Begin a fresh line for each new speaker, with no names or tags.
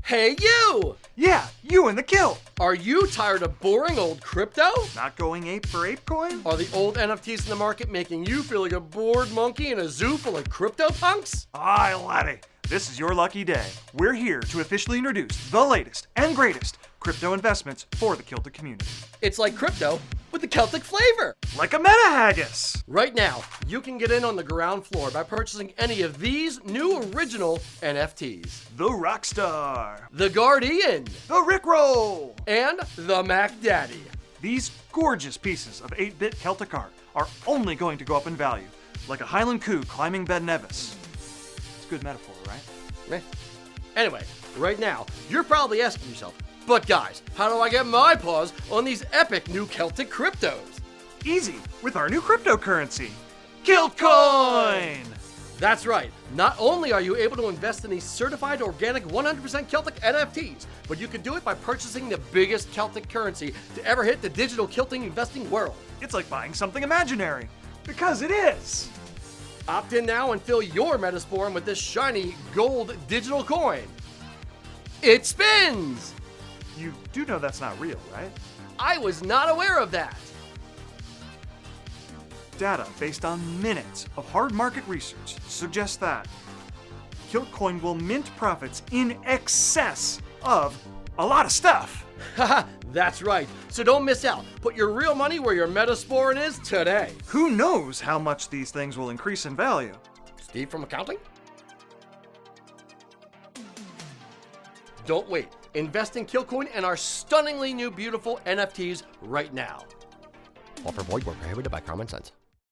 Hey you!
Yeah, you and the kilt.
Are you tired of boring old crypto?
Not going ape for APEcoin?
Are the old NFTs in the market making you feel like a bored monkey in a zoo full of cryptopunks?
Aye, laddie. This is your lucky day. We're here to officially introduce the latest and greatest crypto investments for the Kilted community.
It's like crypto with the Celtic flavor.
Like a meta-haggis.
Right now, you can get in on the ground floor by purchasing any of these new original NFTs.
The Rockstar.
The Guardian.
The Rickroll.
And the Mac Daddy.
These gorgeous pieces of 8-bit Celtic art are only going to go up in value, like a Highland coup climbing Ben Nevis. It's a good metaphor, right?
Anyway, right now, you're probably asking yourself, but guys, how do I get my paws on these epic new Celtic cryptos?
Easy, with our new cryptocurrency, KiltCoin!
That's right. Not only are you able to invest in these certified organic 100% Celtic NFTs, but you can do it by purchasing the biggest Celtic currency to ever hit the digital kilting investing world.
It's like buying something imaginary, because it is!
Opt in now and fill your meta-sporran with this shiny gold digital coin. It spins!
You do know that's not real, right?
I was not aware of that.
Data based on minutes of hard market research suggests that KiltCoin will mint profits in excess of a lot of stuff.
Haha, that's right. So don't miss out. Put your real money where your meta-sporran is today.
Who knows how much these things will increase in value?
Steve from accounting? Don't wait. Invest in KiltCoin and our stunningly new beautiful NFTs right now. Offer void where prohibited by common sense.